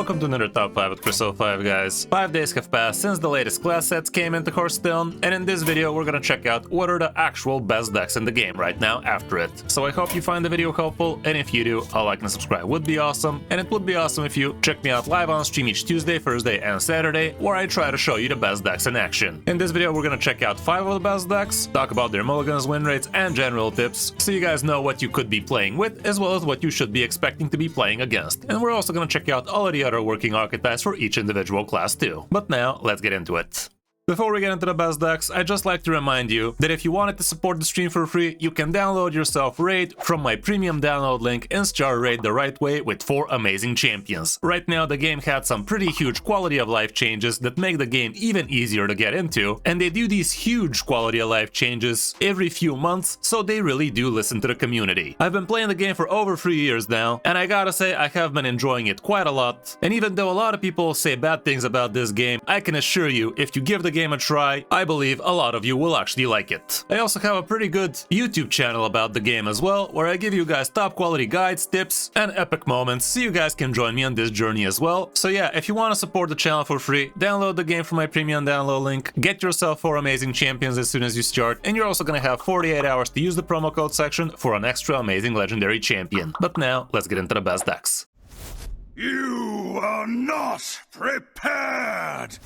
welcome to another top 5 with Kris 05, guys. 5 days have passed since the latest class sets came into Hearthstone, and in this video we're gonna check out what are the actual best decks in the game right now after it. So I hope you find the video helpful, and if you do, a like and subscribe would be awesome, and it would be awesome if you check me out live on stream each Tuesday, Thursday, and Saturday, where I try to show you the best decks in action. In this video we're gonna check out 5 of the best decks, talk about their mulligans, win rates, and general tips, so you guys know what you could be playing with, as well as what you should be expecting to be playing against. And we're also gonna check out all of the other working archetypes for each individual class too. But now, let's get into it. Before we get into the best decks, I'd just like to remind you that if you wanted to support the stream for free, you can download yourself Raid from my premium download link and start Raid the right way with 4 amazing champions. Right now, the game had some pretty huge quality of life changes that make the game even easier to get into, and they do these huge quality of life changes every few months, so they really do listen to the community. I've been playing the game for over 3 years now, and I gotta say I have been enjoying it quite a lot, and even though a lot of people say bad things about this game, I can assure you, if you give the game a try, I believe a lot of you will actually like it. I also have a pretty good YouTube channel about the game as well, where I give you guys top quality guides, tips, and epic moments, so you guys can join me on this journey as well. So yeah, if you want to support the channel for free, download the game from my premium download link, get yourself 4 amazing champions as soon as you start, and you're also gonna have 48 hours to use the promo code section for an extra amazing legendary champion. But now, let's get into the best decks. You are not prepared!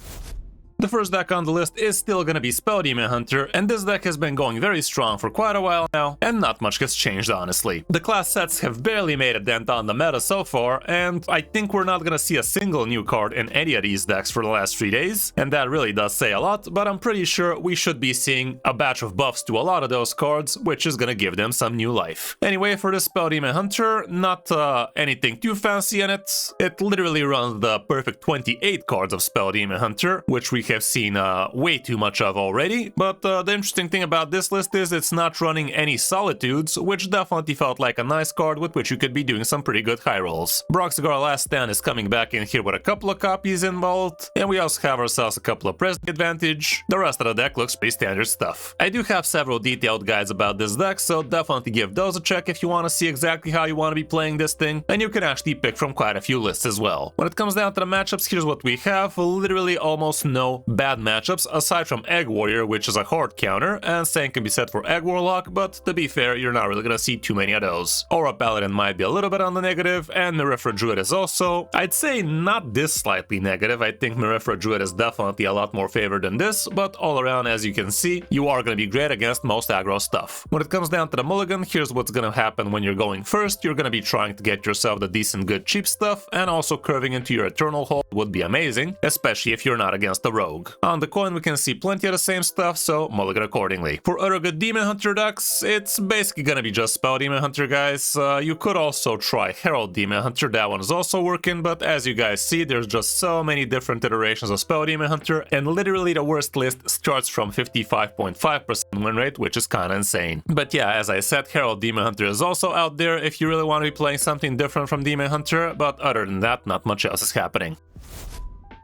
The first deck on the list is still gonna be Spell Demon Hunter, and this deck has been going very strong for quite a while now, and not much has changed honestly. The class sets have barely made a dent on the meta so far, and I think we're not gonna see a single new card in any of these decks for the last 3 days, and that really does say a lot, but I'm pretty sure we should be seeing a batch of buffs to a lot of those cards, which is gonna give them some new life. Anyway, for the Spell Demon Hunter, not anything too fancy in it. It literally runs the perfect 28 cards of Spell Demon Hunter, which we have seen way too much of already, but the interesting thing about this list is it's not running any Solitudes, which definitely felt like a nice card with which you could be doing some pretty good high rolls. Broxigar Last Stand is coming back in here with a couple of copies involved, and we also have ourselves a couple of Present Advantage. The rest of the deck looks pretty standard stuff. I do have several detailed guides about this deck, so definitely give those a check if you want to see exactly how you want to be playing this thing, and you can actually pick from quite a few lists as well. When it comes down to the matchups, here's what we have. Literally almost no bad matchups aside from Egg Warrior, which is a hard counter, and same can be said for Egg Warlock, but to be fair, you're not really gonna see too many of those. Aura Paladin might be a little bit on the negative, and Mirifra Druid is also, I'd say, not this slightly negative. I think Mirifra Druid is definitely a lot more favored than this, but all around, as you can see, you are gonna be great against most aggro stuff. When it comes down to the mulligan, here's what's gonna happen when you're going first. You're gonna be trying to get yourself the decent, good, cheap stuff, and also curving into your Eternal Hold would be amazing, especially if you're not against a rogue. On the coin, we can see plenty of the same stuff, so mulligan accordingly. For other good Demon Hunter decks, it's basically gonna be just Spell Demon Hunter, guys. You could also try Herald Demon Hunter, that one is also working, but as you guys see, there's just so many different iterations of Spell Demon Hunter, and literally the worst list starts from 55.5% win rate, which is kinda insane. But yeah, as I said, Herald Demon Hunter is also out there if you really want to be playing something different from Demon Hunter, but other than that, not much else is happening.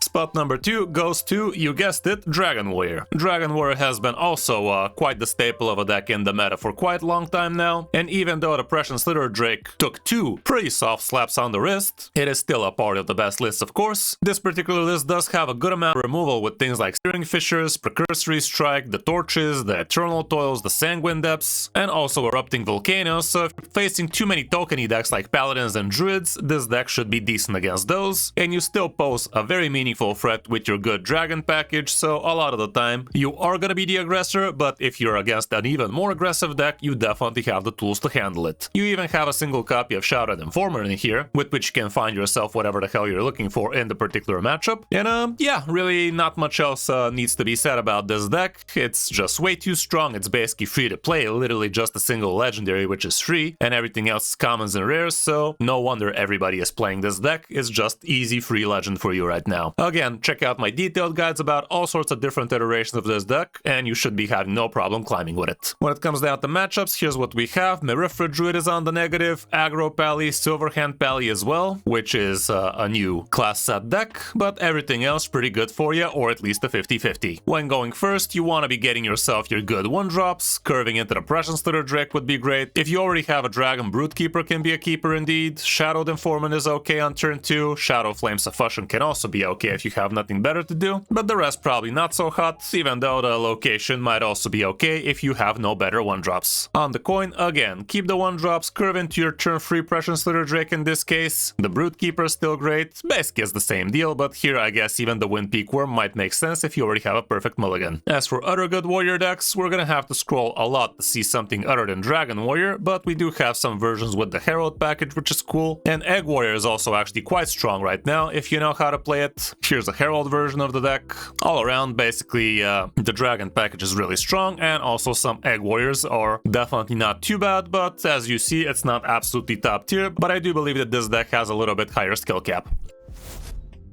Spot number 2 goes to, you guessed it, Dragon Warrior. Dragon Warrior has been also quite the staple of a deck in the meta for quite a long time now, and even though the Prussian Slither Drake took 2 pretty soft slaps on the wrist, it is still a part of the best list, of course. This particular list does have a good amount of removal with things like Searing Fissures, Precursory Strike, the Torches, the Eternal Toils, the Sanguine Depths, and also Erupting Volcanoes, so if you're facing too many tokeny decks like Paladins and Druids, this deck should be decent against those, and you still pose a very meaningful threat with your good dragon package, so a lot of the time you are gonna be the aggressor, but if you're against an even more aggressive deck, you definitely have the tools to handle it. You even have a single copy of Shrouded Informer in here, with which you can find yourself whatever the hell you're looking for in the particular matchup. And yeah, really not much else needs to be said about this deck. It's just way too strong. It's basically free to play, literally just a single legendary, which is free, and everything else is commons and rares, so no wonder everybody is playing this deck. It's just easy free legend for you right now. again, check out my detailed guides about all sorts of different iterations of this deck, and you should be having no problem climbing with it. When it comes down to matchups, here's what we have. Merifra Druid is on the negative, Aggro Pally, Silverhand Pally as well, which is a new class set deck, but everything else pretty good for you, or at least a 50-50. When going first, you want to be getting yourself your good 1-drops, curving into the Prussian Slitter Drake would be great. If you already have a Dragon Brute Keeper can be a keeper indeed, Shadowed Informant is okay on turn 2, Shadow Flame Suffusion can also be okay if you have nothing better to do, but the rest probably not so hot, even though the location might also be okay if you have no better 1-drops. On the coin, again, keep the 1-drops, curve into your turn 3 Prussian Slitter Drake in this case. The Brute Keeper is still great, basically it's the same deal, but here I guess even the Windpeak Worm might make sense if you already have a perfect mulligan. As for other good warrior decks, we're gonna have to scroll a lot to see something other than Dragon Warrior, but we do have some versions with the Herald package, which is cool, and Egg Warrior is also actually quite strong right now if you know how to play it. Here's a Herald version of the deck. All around, basically, the Dragon package is really strong, and also some Egg Warriors are definitely not too bad, but as you see, it's not absolutely top tier, but I do believe that this deck has a little bit higher skill cap.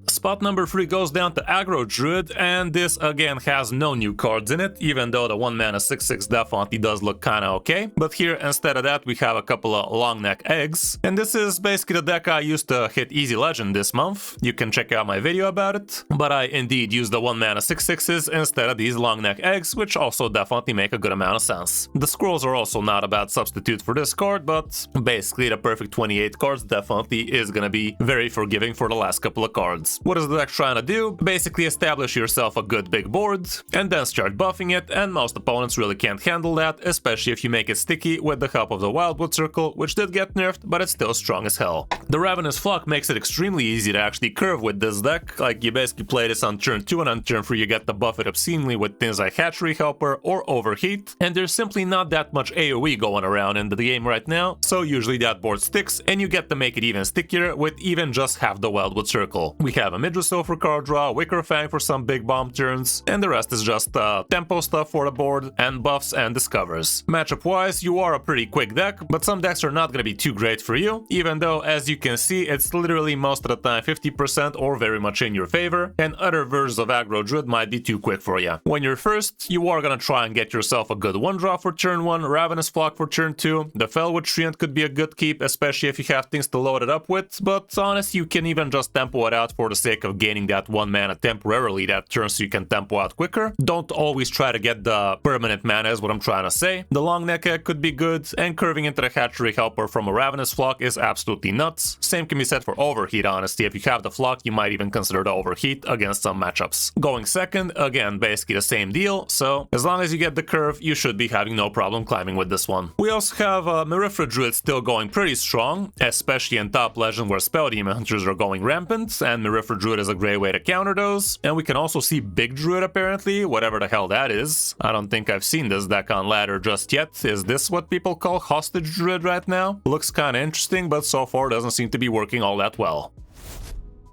Spot number 3 goes down to Aggro Druid, and this again has no new cards in it, even though the 1-mana 6/6 definitely does look kinda okay. But here, instead of that, we have a couple of long neck eggs, and this is basically the deck I used to hit Easy Legend this month. You can check out my video about it, but I indeed used the 1-mana 6/6s instead of these long neck eggs, which also definitely make a good amount of sense. The scrolls are also not a bad substitute for this card, but basically the perfect 28 cards definitely is gonna be very forgiving for the last couple of cards. What is the deck trying to do? Basically establish yourself a good big board, and then start buffing it, and most opponents really can't handle that, especially if you make it sticky with the help of the Wildwood Circle, which did get nerfed, but it's still strong as hell. The Ravenous Flock makes it extremely easy to actually curve with this deck, like you basically play this on turn 2, and on turn 3 you get to buff it obscenely with things like Hatchery Helper or Overheat, and there's simply not that much AoE going around in the game right now, so usually that board sticks, and you get to make it even stickier with even just half the Wildwood Circle. We have a Midrosil for card draw, Wicker Fang for some big bomb turns, and the rest is just tempo stuff for the board, and buffs and discovers. Matchup wise, you are a pretty quick deck, but some decks are not gonna be too great for you, even though as you can see it's literally most of the time 50% or very much in your favor, and other versions of Aggro Druid might be too quick for you. When you're first, you are gonna try and get yourself a good 1-draw for turn 1, Ravenous Flock for turn 2, the Felwood Treant could be a good keep, especially if you have things to load it up with, but honestly you can even just tempo it out for the sake of gaining that 1-mana temporarily that turn so you can tempo out quicker. Don't always try to get the permanent mana is what I'm trying to say. The long neck egg could be good, and curving into the Hatchery Helper from a Ravenous Flock is absolutely nuts. Same can be said for Overheat, honestly. If you have the Flock, you might even consider the Overheat against some matchups. Going second, again, basically the same deal, so as long as you get the curve, you should be having no problem climbing with this one. We also have Merifra Druid still going pretty strong, especially in top legend where Spell Demon Hunters are going rampant, and Merifra Druid is a great way to counter those. And we can also see Big Druid apparently, whatever the hell that is. I don't think I've seen this deck on ladder just yet. Is this what people call Hostage Druid right now? Looks kinda interesting, but so far doesn't seem to be working all that well.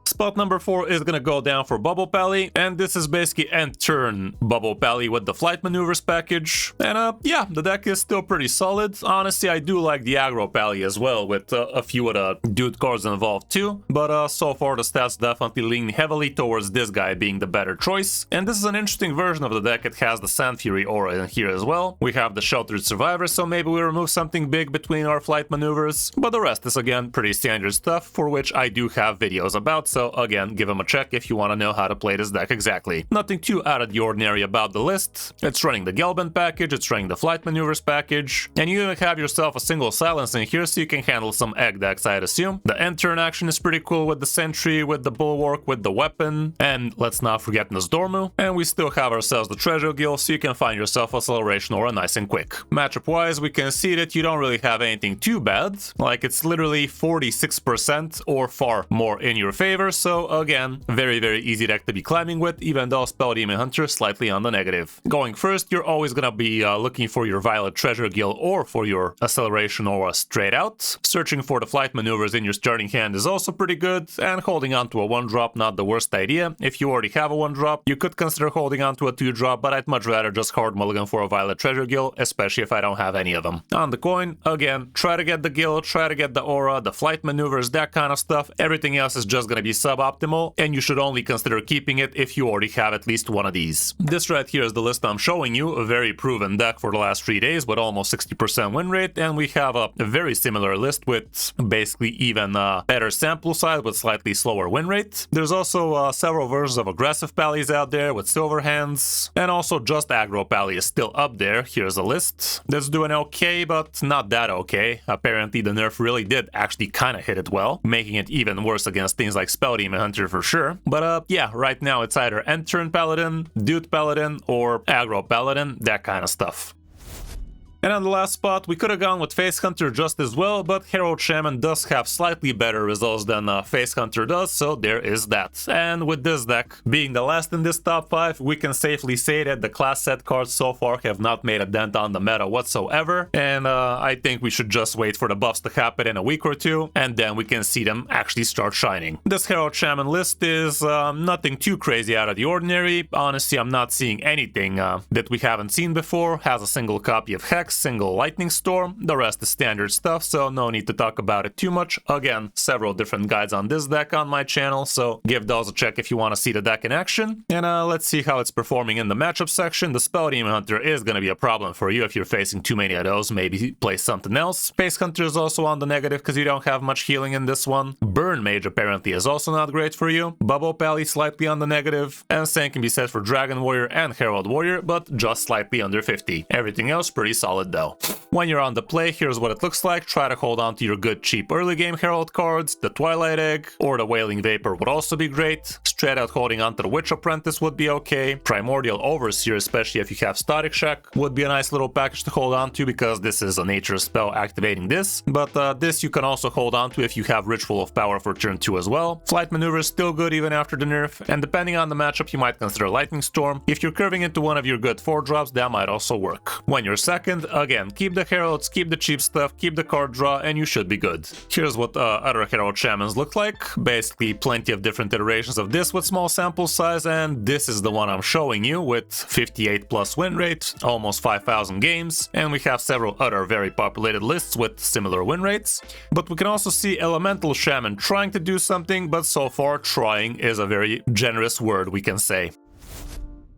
Spot number 4 is gonna go down for Bubble Pally, and this is basically end turn Bubble Pally with the Flight Maneuvers package. And yeah, the deck is still pretty solid. Honestly, I do like the Aggro Pally as well, with a few of the dude cards involved too, but so far the stats definitely lean heavily towards this guy being the better choice. And this is an interesting version of the deck. It has the Sand Fury aura in here as well. We have the Sheltered Survivor, so maybe we remove something big between our Flight Maneuvers, but the rest is again pretty standard stuff, for which I do have videos about, so again, give them a check if you want to know how to play this deck exactly. Nothing too out of the ordinary about the list. It's running the Gelbin package, it's running the Flight Maneuvers package, and you even have yourself a single Silence in here so you can handle some egg decks, I'd assume. The end turn action is pretty cool with the Sentry, with the Bulwark, with the Weapon, and let's not forget Nosdormu. And we still have ourselves the Treasure Guild, so you can find yourself Acceleration Aura nice and quick. Matchup wise, we can see that you don't really have anything too bad. Like, it's literally 46% or far more in your favor, so again, very easy deck to be climbing with, even though Spell Demon Hunter is slightly on the negative. Going first, you're always gonna be looking for your Violet Treasure Guild or for your Acceleration Aura straight out. Searching for the Flight Maneuvers in your starting hand is also pretty good, and holding on to a 1-drop not the worst idea. If you already have a 1-drop, you could consider holding on to a 2-drop, but I'd much rather just hard mulligan for a Violet Treasure Guild, especially if I don't have any of them. On the coin, again, try to get the guild, try to get the aura, the Flight Maneuvers, that kind of stuff. Everything else is just gonna be suboptimal, and you should only consider keeping it if you already have at least one of these. This right here is the list I'm showing you, a very proven deck for the last 3 days with almost 60% win rate, and we have a very similar list with basically even better sample size with slightly slower win rate. There's also several versions of aggressive pallies out there with silver hands, and also just aggro pally is still up there. Here's a list that's doing okay, but not that okay. Apparently the nerf really did actually kind of hit it well, making it even worse against things like Spell Demon Hunter for sure. But yeah, right now it's either end turn paladin, dude paladin, or aggro paladin, that kind of stuff. And on the last spot, we could have gone with Face Hunter just as well, but Herald Shaman does have slightly better results than Face Hunter does, so there is that. And with this deck being the last in this top 5, we can safely say that the class set cards so far have not made a dent on the meta whatsoever, and I think we should just wait for the buffs to happen in a week or two, and then we can see them actually start shining. This Herald Shaman list is nothing too crazy out of the ordinary. Honestly, I'm not seeing anything that we haven't seen before. Has a single copy of Hex, single Lightning Storm, the rest is standard stuff, so no need to talk about it too much. Again, several different guides on this deck on my channel, so give those a check if you want to see the deck in action. And let's see how it's performing in the matchup section. The Spell Demon Hunter is going to be a problem for you if you're facing too many of those. Maybe play something else. Face Hunter is also on the negative because you don't have much healing in this one. Burn Mage apparently is also not great for you. Bubble Pally slightly on the negative, and same can be said for Dragon Warrior and Herald Warrior, but just slightly under 50. Everything else pretty solid though. When you're on the play, here's what it looks like. Try to hold on to your good cheap early game Herald cards. The Twilight Egg or the Wailing Vapor would also be great. Straight out holding on to the Witch Apprentice would be okay. Primordial Overseer, especially if you have Static Shack, would be a nice little package to hold on to because this is a nature spell activating this. But this you can also hold on to if you have Ritual of Power for turn 2 as well. Flight Maneuver is still good even after the nerf, and depending on the matchup you might consider Lightning Storm. If you're curving into one of your good 4-drops, that might also work. When you're second, again, keep the Heralds, keep the cheap stuff, keep the card draw, and you should be good. Here's what other Herald Shamans look like. Basically plenty of different iterations of this with small sample size, and this is the one I'm showing you with 58 plus win rate, almost 5,000 games, and we have several other very populated lists with similar win rates. But we can also see Elemental Shaman trying to do something, but so far trying is a very generous word, we can say.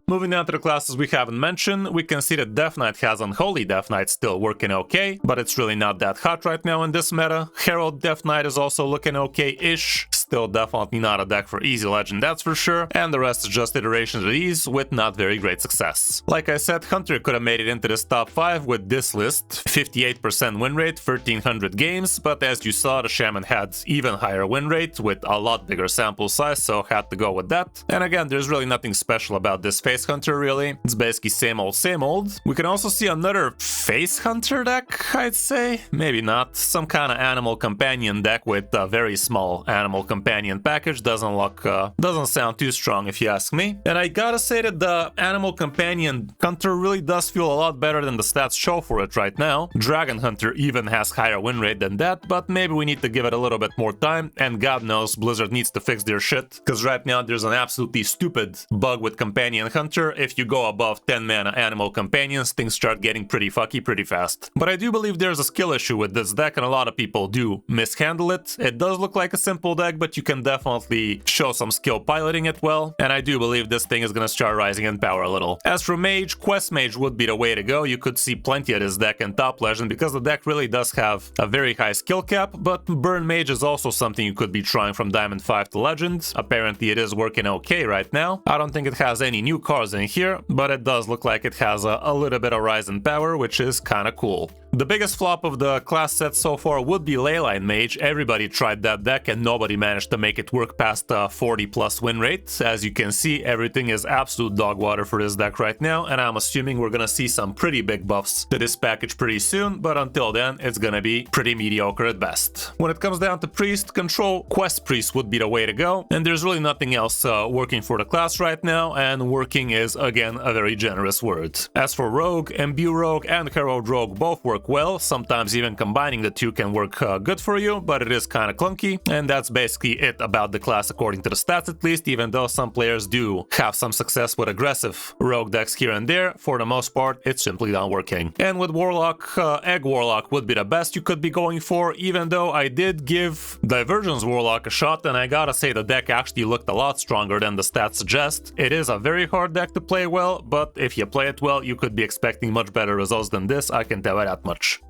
Moving down to the classes we haven't mentioned, we can see that Death Knight has Unholy Death Knight still working okay, but it's really not that hot right now in this meta. Herald Death Knight is also looking okay-ish. Still definitely not a deck for easy legend, that's for sure, and the rest is just iterations of these with not very great success. Like I said, Hunter could have made it into this top 5 with this list, 58% win rate, 1300 games, but as you saw, the Shaman had even higher win rate with a lot bigger sample size, so had to go with that. And again, there's really nothing special about this Face Hunter really, it's basically same old same old. We can also see another Face Hunter deck, I'd say, maybe not, some kind of Animal Companion deck with a very small Animal Companion package. Doesn't sound too strong if you ask me. And I gotta say that the Animal Companion Hunter really does feel a lot better than the stats show for it right now. Dragon Hunter even has higher win rate than that, but maybe we need to give it a little bit more time, and God knows Blizzard needs to fix their shit, because right now there's an absolutely stupid bug with Companion Hunter. If you go above 10 mana Animal Companions, things start getting pretty fucky pretty fast. But I do believe there's a skill issue with this deck, and a lot of people do mishandle it. It does look like a simple deck, but you can definitely show some skill piloting it well, and I do believe this thing is gonna start rising in power a little. As for Mage, Quest Mage would be the way to go. You could see plenty of this deck in Top Legend because the deck really does have a very high skill cap, but Burn Mage is also something you could be trying from Diamond 5 to Legend. Apparently it is working okay right now. I don't think it has any new cards in here, but it does look like it has a little bit of rise in power, which is kinda cool. The biggest flop of the class set so far would be Leyline Mage. Everybody tried that deck and nobody managed to make it work past 40 plus win rate. As you can see, everything is absolute dog water for this deck right now, and I'm assuming we're gonna see some pretty big buffs to this package pretty soon, but until then, it's gonna be pretty mediocre at best. When it comes down to Priest, Control, Quest Priest would be the way to go, and there's really nothing else working for the class right now, and working is, again, a very generous word. As for Rogue, Imbue Rogue and Herald Rogue both work work well. Sometimes even combining the two can work good for you, but it is kind of clunky. And that's basically it about the class according to the stats at least, even though some players do have some success with aggressive rogue decks here and there. For the most part, it's simply not working. And with Warlock, Egg Warlock would be the best you could be going for, even though I did give Divergence Warlock a shot, and I gotta say the deck actually looked a lot stronger than the stats suggest. It is a very hard deck to play well, but if you play it well, you could be expecting much better results than this, I can tell you that much.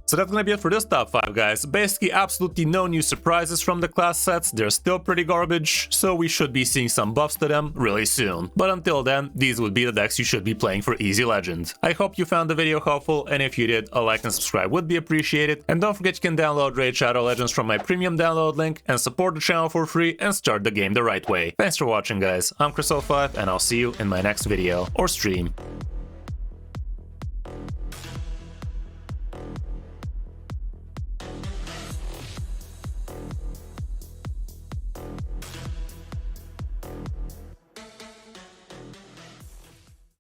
So that's gonna be it for this top 5, guys. Basically absolutely no new surprises from the class sets, they're still pretty garbage, so we should be seeing some buffs to them really soon. But until then, these would be the decks you should be playing for Easy Legend. I hope you found the video helpful, and if you did, a like and subscribe would be appreciated. And don't forget you can download Raid Shadow Legends from my premium download link, and support the channel for free and start the game the right way. Thanks for watching, guys. I'm Kris05, and I'll see you in my next video or stream.